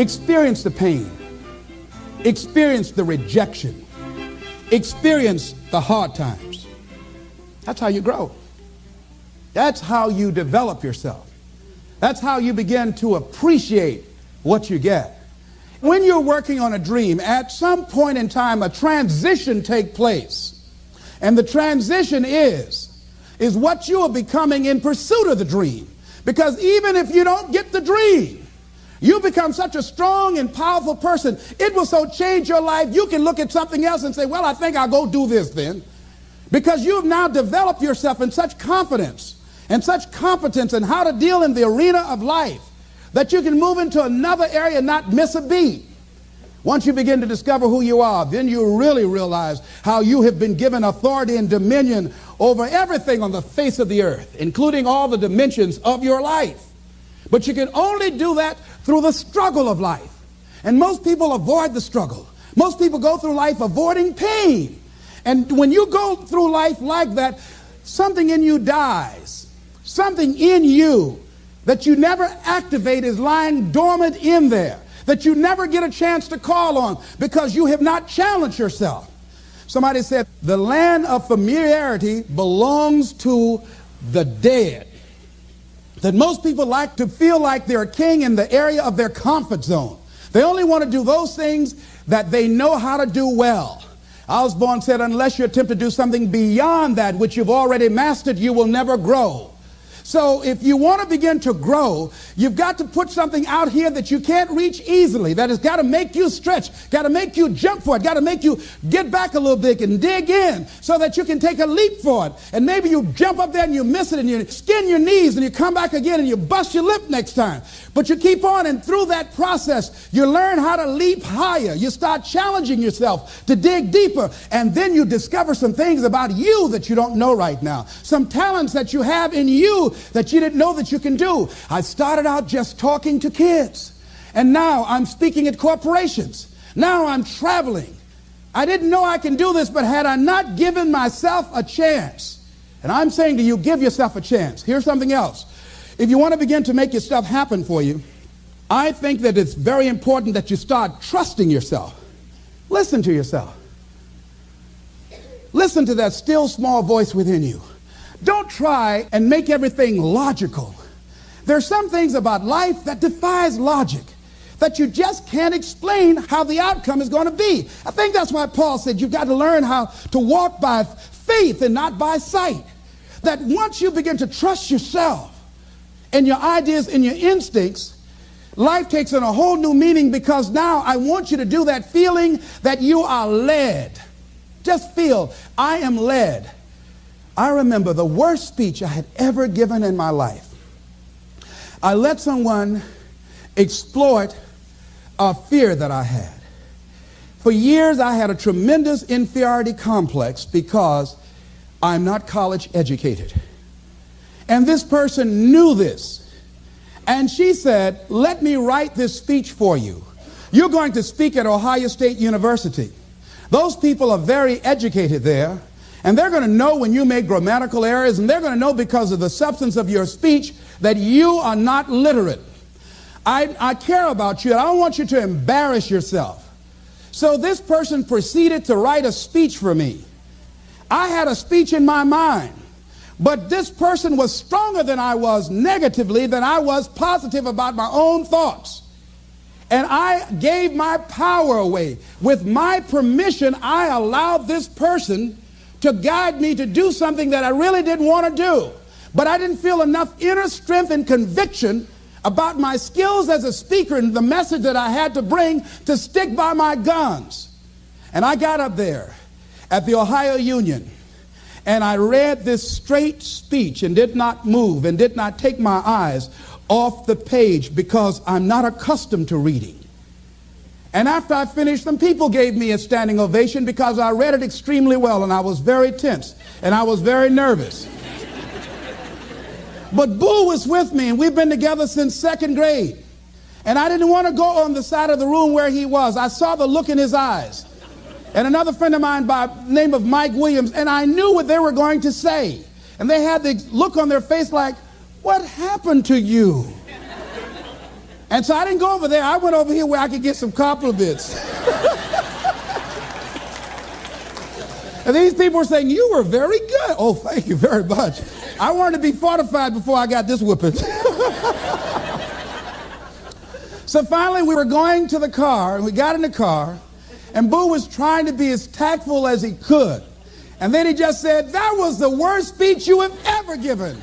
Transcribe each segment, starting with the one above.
Experience the pain. Experience the rejection. Experience the hard times. That's how you grow. That's how you develop yourself. That's how you begin to appreciate what you get. When you're working on a dream, at some point in time, a transition takes place. And the transition is what you are becoming in pursuit of the dream. Because even if you don't get the dream, you become such a strong and powerful person, it will so change your life, you can look at something else and say, well, I think I'll go do this then. Because you have now developed yourself in such confidence and such competence in how to deal in the arena of life that you can move into another area and not miss a beat. Once you begin to discover who you are, then you really realize how you have been given authority and dominion over everything on the face of the earth, including all the dimensions of your life. But you can only do that through the struggle of life. And most people avoid the struggle. Most people go through life avoiding pain. And when you go through life like that, something in you dies. Something in you that you never activate is lying dormant in there, that you never get a chance to call on because you have not challenged yourself. Somebody said, the land of familiarity belongs to the dead. That most people like to feel like they're a king in the area of their comfort zone. They only want to do those things that they know how to do well. Osborne said, unless you attempt to do something beyond that which you've already mastered, you will never grow. So if you want to begin to grow, you've got to put something out here that you can't reach easily, that has got to make you stretch, got to make you jump for it, got to make you get back a little bit and dig in so that you can take a leap for it. And maybe you jump up there and you miss it and you skin your knees and you come back again and you bust your lip next time. But you keep on, and through that process, you learn how to leap higher. You start challenging yourself to dig deeper, and then you discover some things about you that you don't know right now, some talents that you have in you that you didn't know that you can do. I started out just talking to kids, and now I'm speaking at corporations. Now I'm traveling. I didn't know I can do this, but had I not given myself a chance, and I'm saying to you, give yourself a chance. Here's something else. If you want to begin to make your stuff happen for you, I think that it's very important that you start trusting yourself. Listen to yourself. Listen to that still small voice within you. Don't try and make everything logical. There are some things about life that defies logic, that you just can't explain how the outcome is going to be. I think that's why Paul said you've got to learn how to walk by faith and not by sight. That once you begin to trust yourself and your ideas and your instincts, life takes on a whole new meaning, because now I want you to do that feeling that you are led. Just feel, I am led. I remember the worst speech I had ever given in my life. I let someone exploit a fear that I had. For years I had a tremendous inferiority complex because I'm not college educated. And this person knew this. And she said, let me write this speech for you. You're going to speak at Ohio State University. Those people are very educated there. And they're going to know when you make grammatical errors, and they're going to know because of the substance of your speech that you are not literate. I care about you, and I don't want you to embarrass yourself. So this person proceeded to write a speech for me. I had a speech in my mind, but this person was stronger than I was negatively than I was positive about my own thoughts. And I gave my power away. With my permission, I allowed this person to guide me to do something that I really didn't want to do. But I didn't feel enough inner strength and conviction about my skills as a speaker and the message that I had to bring to stick by my guns. And I got up there at the Ohio Union, and I read this straight speech and did not move and did not take my eyes off the page because I'm not accustomed to reading. And after I finished, some people gave me a standing ovation because I read it extremely well, and I was very tense, and I was very nervous. But Boo was with me, and we've been together since second grade. And I didn't want to go on the side of the room where he was. I saw the look in his eyes. And another friend of mine by the name of Mike Williams, and I knew what they were going to say. And they had the look on their face like, what happened to you? And so I didn't go over there. I went over here where I could get some compliments. And these people were saying, you were very good. Oh, thank you very much. I wanted to be fortified before I got this whipping. So finally we were going to the car, and we got in the car, and Boo was trying to be as tactful as he could. And then he just said, that was the worst speech you have ever given.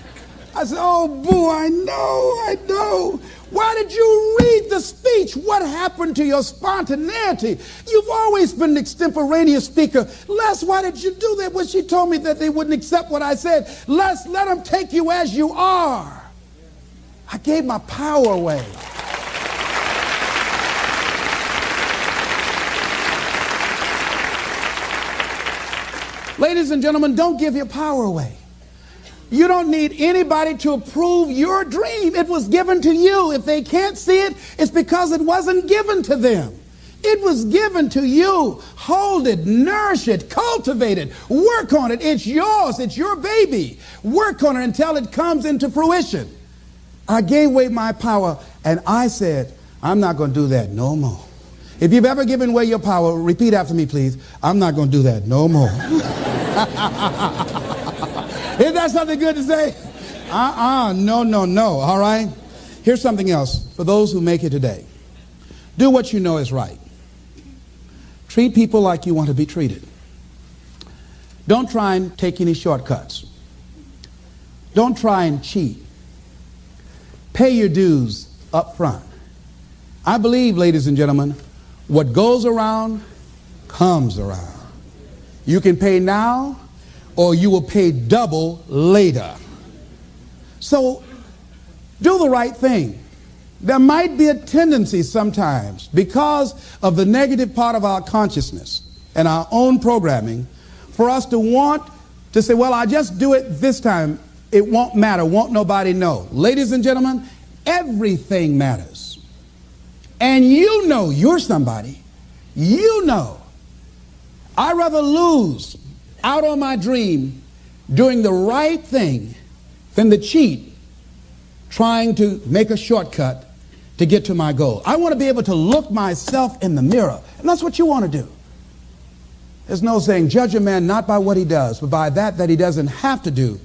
I said, oh, Boo, I know. Why did you read the speech? What happened to your spontaneity? You've always been an extemporaneous speaker. Les, why did you do that? When she told me that they wouldn't accept what I said, Les, let them take you as you are. I gave my power away. Ladies and gentlemen, don't give your power away. You don't need anybody to approve your dream. It was given to you. If they can't see it, it's because it wasn't given to them. It was given to you. Hold it, nourish it, cultivate it, work on it. It's yours. It's your baby. Work on it until it comes into fruition. I gave away my power, and I said, I'm not going to do that no more. If you've ever given away your power, repeat after me, please. I'm not going to do that no more. Isn't that something good to say? No, all right? Here's something else for those who make it today. Do what you know is right. Treat people like you want to be treated. Don't try and take any shortcuts. Don't try and cheat. Pay your dues up front. I believe, ladies and gentlemen, what goes around comes around. You can pay now, or you will pay double later. So do the right thing. There might be a tendency sometimes, because of the negative part of our consciousness and our own programming, for us to want to say, well, I'll just do it this time. It won't matter. Won't nobody know. Ladies and gentlemen, everything matters. And you know you're somebody. You know. I'd rather lose out on my dream doing the right thing than to cheat trying to make a shortcut to get to my goal. I want to be able to look myself in the mirror, and that's what you want to do. There's no saying, judge a man not by what he does, but by that he doesn't have to do.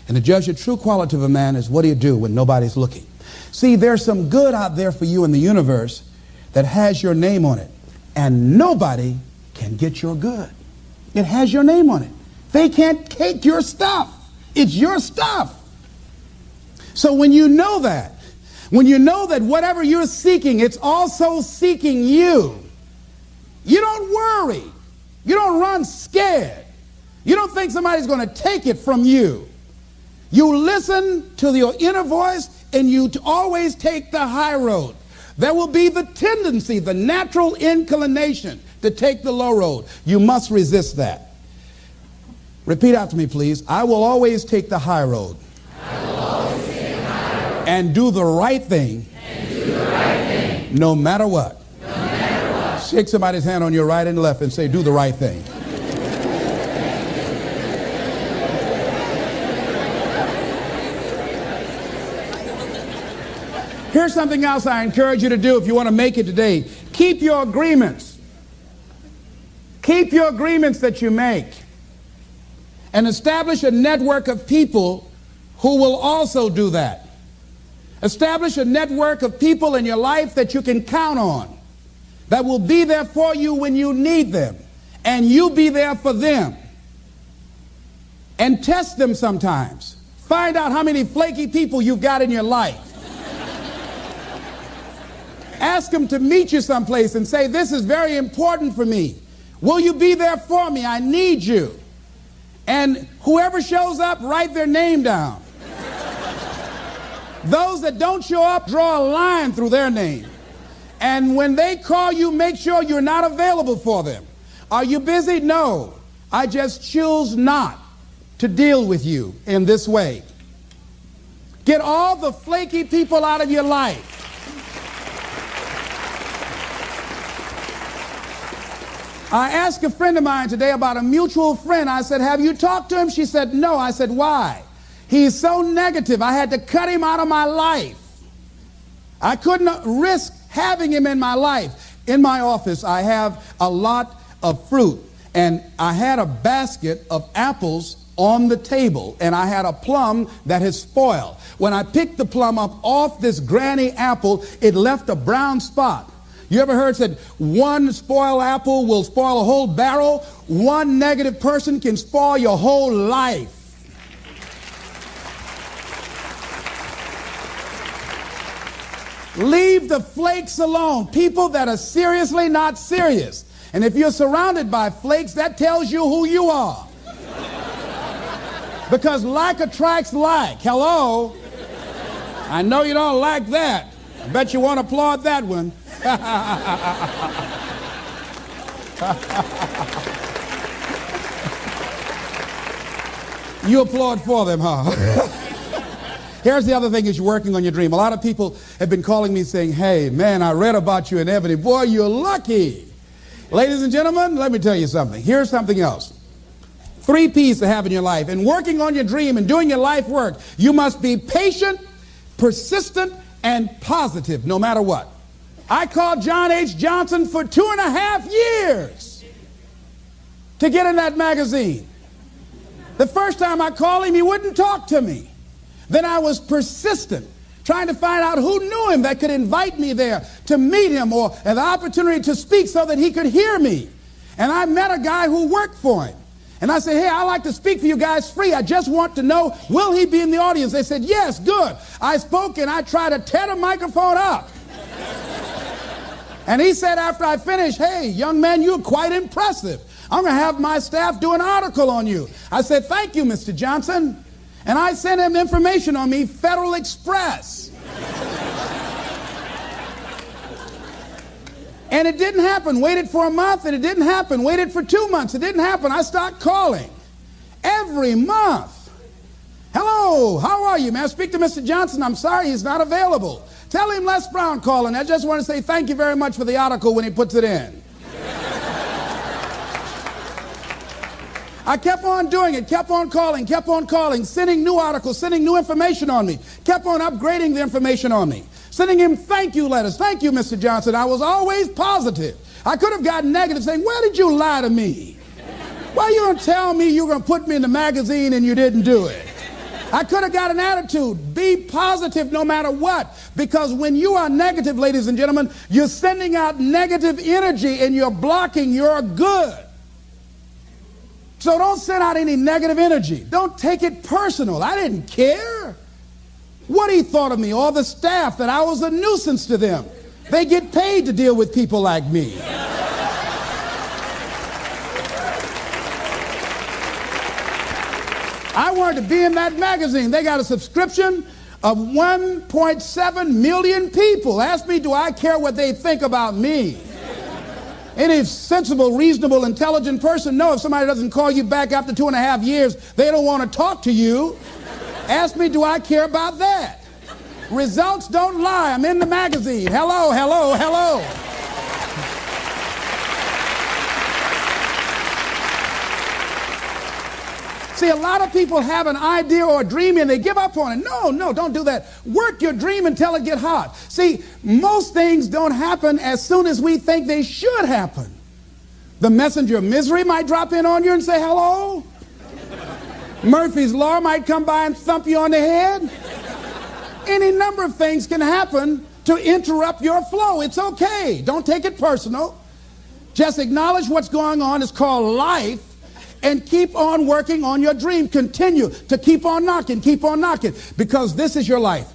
And to judge the true quality of a man is what do you do when nobody's looking. See, there's some good out there for you in the universe that has your name on it, and nobody can get your good. It has your name on it. They can't take your stuff. It's your stuff. So when you know that whatever you're seeking, it's also seeking you, you don't worry. You don't run scared. You don't think somebody's going to take it from you. You listen to your inner voice, and you always take the high road. There will be the tendency, the natural inclination to take the low road. You must resist that. Repeat after me, please. I will always take the high road. I will always take the high road. And do the right thing. And do the right thing. No matter what. No matter what. Shake somebody's hand on your right and left and say, do the right thing. Here's something else I encourage you to do if you want to make it today. Keep your agreements. Keep your agreements that you make. And establish a network of people who will also do that. Establish a network of people in your life that you can count on, that will be there for you when you need them, and you be there for them. And test them sometimes. Find out how many flaky people you've got in your life. Ask them to meet you someplace and say, this is very important for me. Will you be there for me? I need you. And whoever shows up, write their name down. Those that don't show up, draw a line through their name. And when they call you, make sure you're not available for them. Are you busy? No. I just choose not to deal with you in this way. Get all the flaky people out of your life. I asked a friend of mine today about a mutual friend. I said, have you talked to him? She said, no. I said, why? He's so negative. I had to cut him out of my life. I couldn't risk having him in my life. In my office, I have a lot of fruit, and I had a basket of apples on the table, and I had a plum that had spoiled. When I picked the plum up off this granny apple, it left a brown spot. You ever heard said one spoiled apple will spoil a whole barrel? One negative person can spoil your whole life. Leave the flakes alone. People that are seriously not serious. And if you're surrounded by flakes, that tells you who you are. Because like attracts like. Hello? I know you don't like that. I bet you won't applaud that one. You applaud for them, huh? Here's the other thing is you're working on your dream. A lot of people have been calling me saying, hey, man, I read about you in Ebony. Boy, you're lucky. Ladies and gentlemen, let me tell you something. Here's something else. 3 P's to have in your life. In working on your dream and doing your life work, you must be patient, persistent, and positive no matter what. I called John H. Johnson for 2.5 years to get in that magazine. The first time I called him, he wouldn't talk to me. Then I was persistent, trying to find out who knew him that could invite me there to meet him or an opportunity to speak so that he could hear me. And I met a guy who worked for him. And I said, hey, I'd like to speak for you guys free. I just want to know, will he be in the audience? They said, yes, good. I spoke and I tried to tear the microphone up. And he said after I finished, hey, young man, you're quite impressive. I'm going to have my staff do an article on you. I said, thank you, Mr. Johnson. And I sent him information on me, Federal Express. And it didn't happen. Waited for a month and it didn't happen. Waited for 2 months. It didn't happen. I started calling every month. Hello, how are you? May I speak to Mr. Johnson? I'm sorry, he's not available. Tell him Les Brown calling. I just want to say thank you very much for the article when he puts it in. I kept on doing it, kept on calling, sending new articles, sending new information on me, kept on upgrading the information on me, sending him thank you letters. Thank you, Mr. Johnson. I was always positive. I could have gotten negative saying, where did you lie to me? Why you don't tell me you're going to put me in the magazine and you didn't do it? I could have got an attitude. Be positive no matter what. Because when you are negative, ladies and gentlemen, you're sending out negative energy and you're blocking your good. So don't send out any negative energy. Don't take it personal. I didn't care what he thought of me or the staff, that I was a nuisance to them. They get paid to deal with people like me. I wanted to be in that magazine. They got a subscription of 1.7 million people. Ask me, do I care what they think about me? Any sensible, reasonable, intelligent person knows if somebody doesn't call you back after 2.5 years, they don't want to talk to you. Ask me, do I care about that? Results don't lie. I'm in the magazine. Hello, hello, hello. See, a lot of people have an idea or a dream and they give up on it. No, don't do that. Work your dream until it gets hot. See, most things don't happen as soon as we think they should happen. The messenger of misery might drop in on you and say hello. Murphy's Law might come by and thump you on the head. Any number of things can happen to interrupt your flow. It's okay. Don't take it personal. Just acknowledge what's going on. It's called life. And keep on working on your dream. Continue to keep on knocking, because this is your life.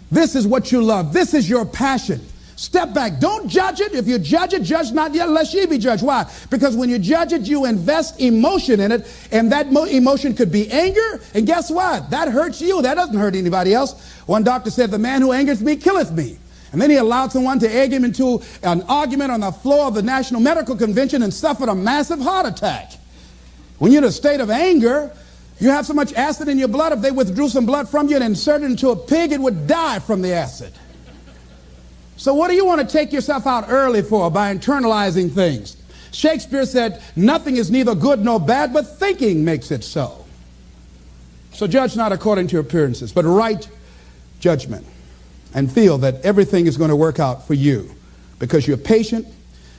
This is what you love. This is your passion. Step back. Don't judge it. If you judge it, judge not yet, lest ye be judged. Why? Because when you judge it, you invest emotion in it, and that emotion could be anger, and guess what? That hurts you. That doesn't hurt anybody else. One doctor said, the man who angereth me killeth me. And then he allowed someone to egg him into an argument on the floor of the National Medical Convention and suffered a massive heart attack. When you're in a state of anger, you have so much acid in your blood, if they withdrew some blood from you and inserted it into a pig, it would die from the acid. So what do you want to take yourself out early for by internalizing things? Shakespeare said, nothing is neither good nor bad, but thinking makes it so. So judge not according to your appearances, but right judgment. and feel that everything is going to work out for you because you're patient,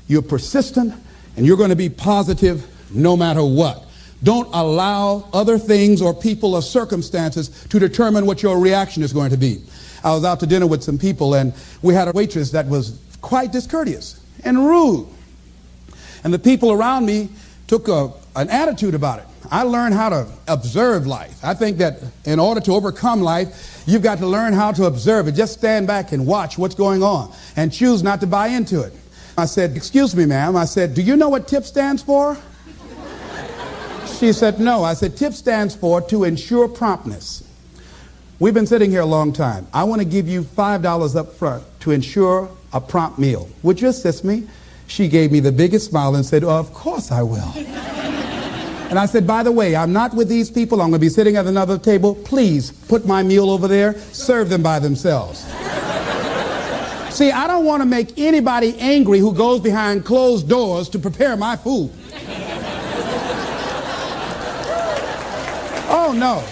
you're persistent, and you're going to be positive no matter what. Don't allow other things or people or circumstances to determine what your reaction is going to be. I was out to dinner with some people, and we had a waitress that was quite discourteous and rude. And the people around me took an attitude about it. I learned how to observe life. I think that in order to overcome life, you've got to learn how to observe it. Just stand back and watch what's going on and choose not to buy into it. I said, "Excuse me, ma'am." I said, "Do you know what TIP stands for?" She said, "No." I said, "TIP stands for to ensure promptness. We've been sitting here a long time. I want to give you $5 up front to ensure a prompt meal. Would you assist me?" She gave me the biggest smile and said, "Of course I will." And I said, "By the way, I'm not with these people. I'm going to be sitting at another table. Please put my meal over there. Serve them by themselves." See, I don't want to make anybody angry who goes behind closed doors to prepare my food. Oh, no.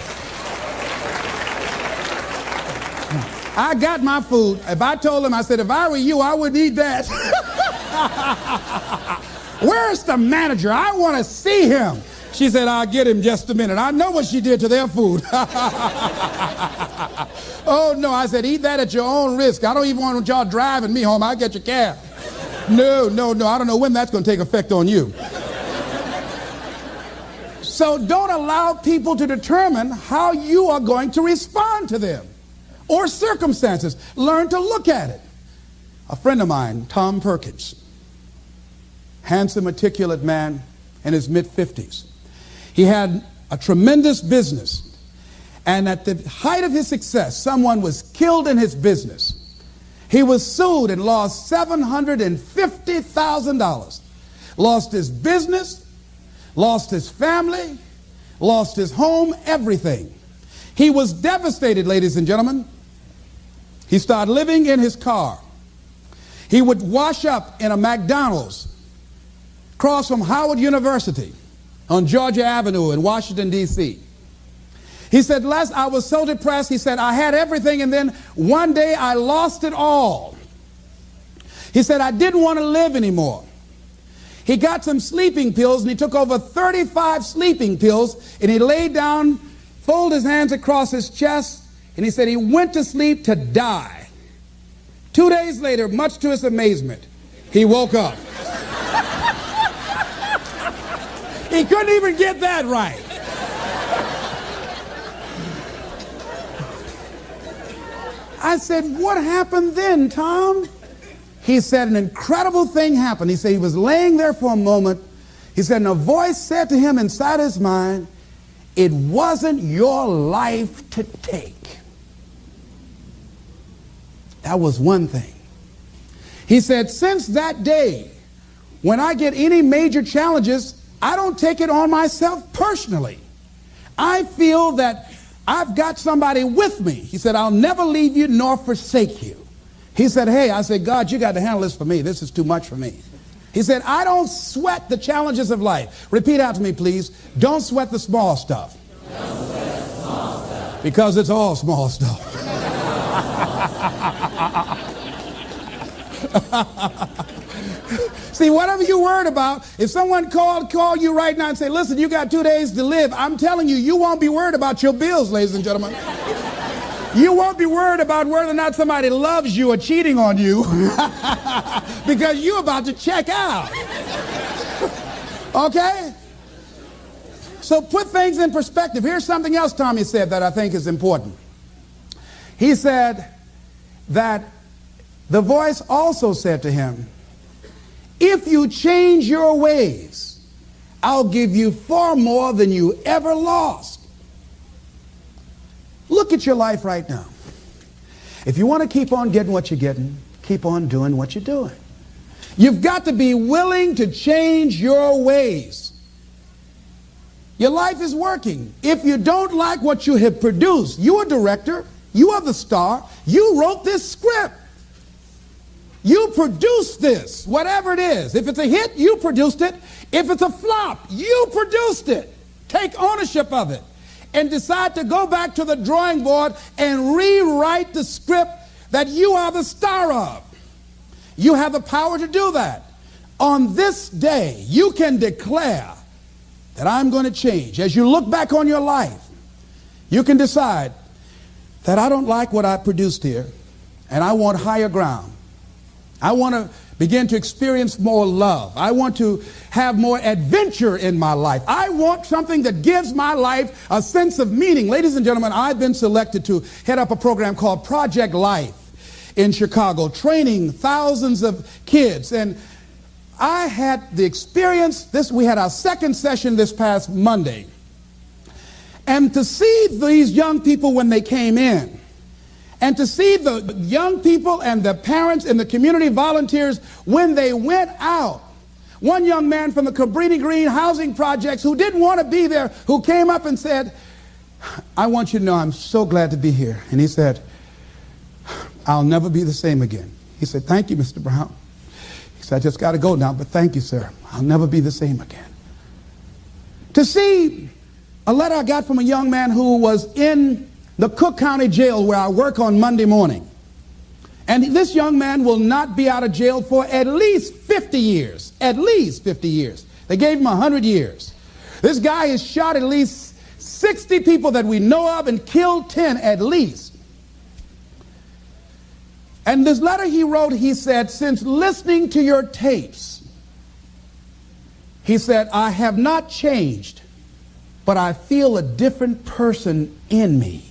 I got my food. If I told them, I said, "If I were you, I wouldn't eat that." "Where's the manager? I want to see him." She said, "I'll get him just a minute. I know what she did to their food." Oh, no. I said, "Eat that at your own risk. I don't even want y'all driving me home. I'll get your cab." No. I don't know when that's going to take effect on you. So don't allow people to determine how you are going to respond to them or circumstances. Learn to look at it. A friend of mine, Tom Perkins, handsome, articulate man in his mid-50s. He had a tremendous business, and at the height of his success, someone was killed in his business. He was sued and lost $750,000. Lost his business, lost his family, lost his home, everything. He was devastated, ladies and gentlemen. He started living in his car. He would wash up in a McDonald's across from Howard University on Georgia Avenue in Washington, D.C. He said, "Les, I was so depressed." He said, "I had everything, and then one day I lost it all." He said, "I didn't want to live anymore." He got some sleeping pills, and he took over 35 sleeping pills, and he laid down, folded his hands across his chest, and he said he went to sleep to die. 2 days later, much to his amazement, he woke up. He couldn't even get that right. I said, "What happened then, Tom?" He said, "An incredible thing happened." He said he was laying there for a moment. He said, and a voice said to him inside his mind, "It wasn't your life to take." That was one thing. He said, "Since that day, when I get any major challenges, I don't take it on myself personally. I feel that I've got somebody with me." He said, "I'll never leave you nor forsake you." He said, "Hey," I said, "God, you got to handle this for me. This is too much for me." He said, "I don't sweat the challenges of life." Repeat out to me, please. Don't sweat the small stuff. Don't sweat the small stuff. Because it's all small stuff. See, whatever you're worried about, if someone call you right now and say, "Listen, you got 2 days to live," I'm telling you, you won't be worried about your bills, ladies and gentlemen. You won't be worried about whether or not somebody loves you or cheating on you because you're about to check out. Okay? So put things in perspective. Here's something else Tommy said that I think is important. He said that the voice also said to him, "If you change your ways, I'll give you far more than you ever lost." Look at your life right now. If you want to keep on getting what you're getting, keep on doing what you're doing. You've got to be willing to change your ways. Your life is working. If you don't like what you have produced, you're a director, you are the star, you wrote this script. You produced this, whatever it is. If it's a hit, you produced it. If it's a flop, you produced it. Take ownership of it and decide to go back to the drawing board and rewrite the script that you are the star of. You have the power to do that. On this day, you can declare that I'm going to change. As you look back on your life, you can decide that I don't like what I produced here, and I want higher ground. I want to begin to experience more love. I want to have more adventure in my life. I want something that gives my life a sense of meaning. Ladies and gentlemen, I've been selected to head up a program called Project Life in Chicago, training thousands of kids. And I had the experience, we had our second session this past Monday. And to see these young people when they came in, and to see the young people and the parents and the community volunteers when they went out. One young man from the Cabrini Green housing projects who didn't want to be there, who came up and said, I want you to know I'm so glad to be here. And he said, I'll never be the same again. He said, thank you, Mr. Brown. He said, I just got to go now, but thank you, sir. I'll never be the same again. To see a letter I got from a young man who was in the Cook County Jail where I work on Monday morning. And this young man will not be out of jail for at least 50 years. At least 50 years. They gave him 100 years. This guy has shot at least 60 people that we know of and killed 10 at least. And this letter he wrote, he said, since listening to your tapes, he said, I have not changed, but I feel a different person in me.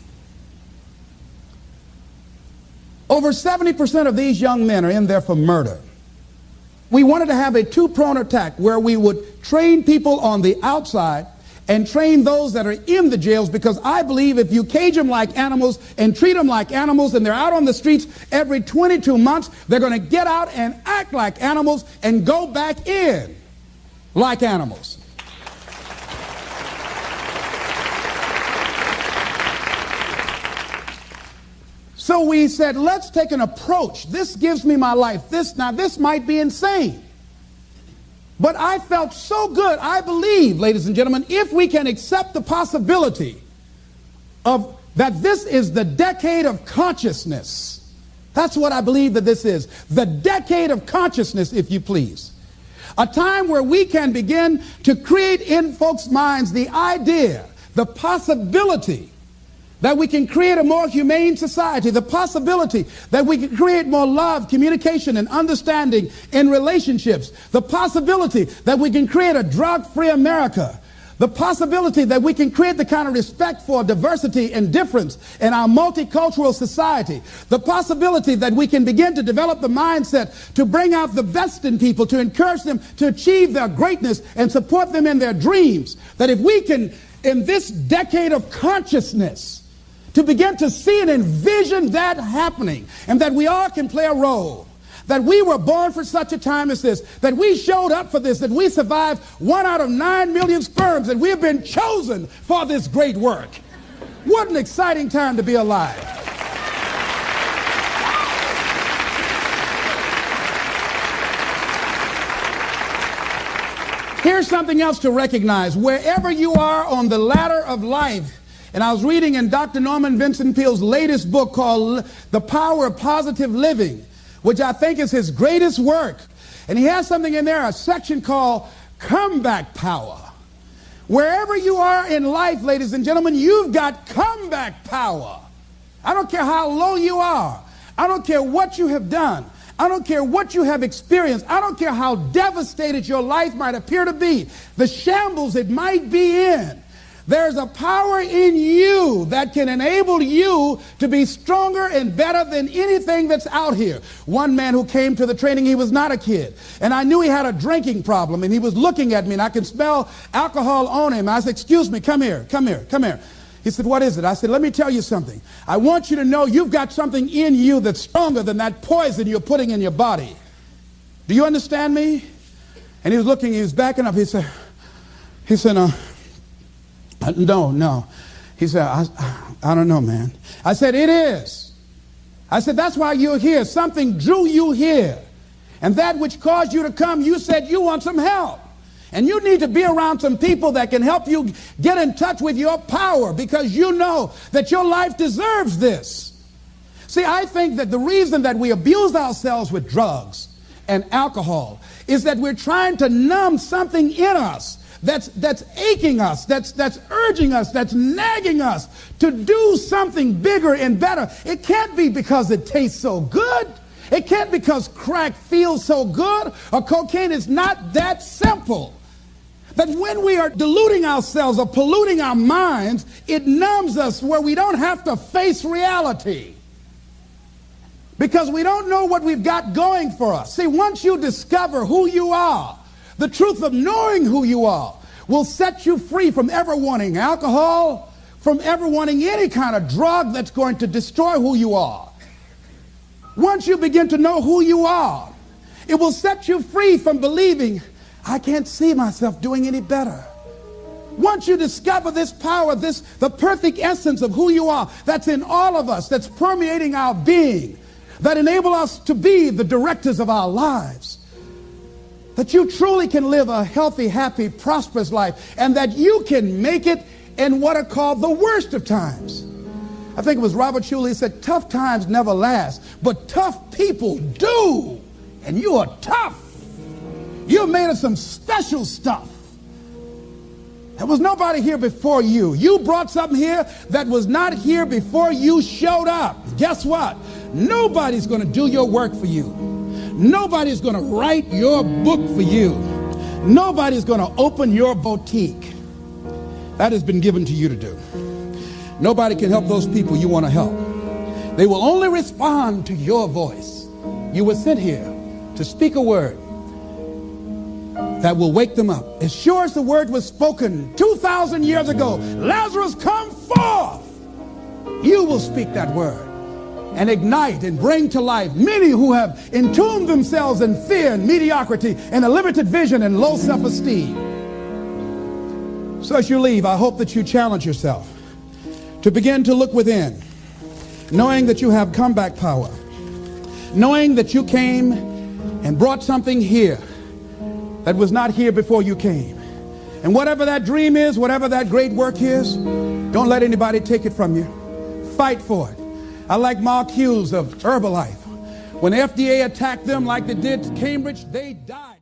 Over 70% of these young men are in there for murder. We wanted to have a two-pronged attack where we would train people on the outside and train those that are in the jails, because I believe if you cage them like animals and treat them like animals and they're out on the streets every 22 months, they're going to get out and act like animals and go back in like animals. So we said, let's take an approach. This gives me my life. This might be insane. But I felt so good. I believe, ladies and gentlemen, if we can accept the possibility of that this is the decade of consciousness. That's what I believe that this is. The decade of consciousness, if you please. A time where we can begin to create in folks' minds the idea, the possibility that we can create a more humane society, the possibility that we can create more love, communication, and understanding in relationships, the possibility that we can create a drug-free America, the possibility that we can create the kind of respect for diversity and difference in our multicultural society, the possibility that we can begin to develop the mindset to bring out the best in people, to encourage them to achieve their greatness and support them in their dreams, that if we can, in this decade of consciousness, to begin to see and envision that happening, and that we all can play a role, that we were born for such a time as this, that we showed up for this, that we survived 1 out of 9 million sperms, and we have been chosen for this great work. What an exciting time to be alive. Here's something else to recognize. Wherever you are on the ladder of life, and I was reading in Dr. Norman Vincent Peale's latest book called The Power of Positive Living, which I think is his greatest work. And he has something in there, a section called Comeback Power. Wherever you are in life, ladies and gentlemen, you've got comeback power. I don't care how low you are. I don't care what you have done. I don't care what you have experienced. I don't care how devastated your life might appear to be, the shambles it might be in. There's a power in you that can enable you to be stronger and better than anything that's out here. One man who came to the training, he was not a kid. And I knew he had a drinking problem, and he was looking at me, and I could smell alcohol on him. I said, excuse me, come here. He said, what is it? I said, let me tell you something. I want you to know you've got something in you that's stronger than that poison you're putting in your body. Do you understand me? And he was looking, he was backing up. He said, no. He said, I don't know, man. I said, it is. I said, that's why you're here. Something drew you here. And that which caused you to come, you said you want some help. And you need to be around some people that can help you get in touch with your power, because you know that your life deserves this. See, I think that the reason that we abuse ourselves with drugs and alcohol is that we're trying to numb something in us that's aching us, that's urging us, that's nagging us to do something bigger and better. It can't be because it tastes so good. It can't be because crack feels so good or cocaine. Is not that simple. That when we are deluding ourselves or polluting our minds, it numbs us where we don't have to face reality. Because we don't know what we've got going for us. See, once you discover who you are, the truth of knowing who you are will set you free from ever wanting alcohol, from ever wanting any kind of drug that's going to destroy who you are. Once you begin to know who you are, it will set you free from believing, I can't see myself doing any better. Once you discover this power, the perfect essence of who you are, that's in all of us, that's permeating our being, that enable us to be the directors of our lives, that you truly can live a healthy, happy, prosperous life, and that you can make it in what are called the worst of times. I think it was Robert Schuller, he said, tough times never last, but tough people do. And you are tough. You're made of some special stuff. There was nobody here before you. You brought something here that was not here before you showed up. Guess what? Nobody's going to do your work for you. Nobody's going to write your book for you. Nobody's going to open your boutique. That has been given to you to do. Nobody can help those people you want to help. They will only respond to your voice. You were sent here to speak a word that will wake them up. As sure as the word was spoken 2,000 years ago, Lazarus, come forth. You will speak that word and ignite and bring to life many who have entombed themselves in fear and mediocrity and a limited vision and low self-esteem. So as you leave, I hope that you challenge yourself to begin to look within, knowing that you have comeback power, knowing that you came and brought something here that was not here before you came. And whatever that dream is, whatever that great work is, don't let anybody take it from you. Fight for it. I like Mark Hughes of Herbalife. When the FDA attacked them like they did Cambridge, they died.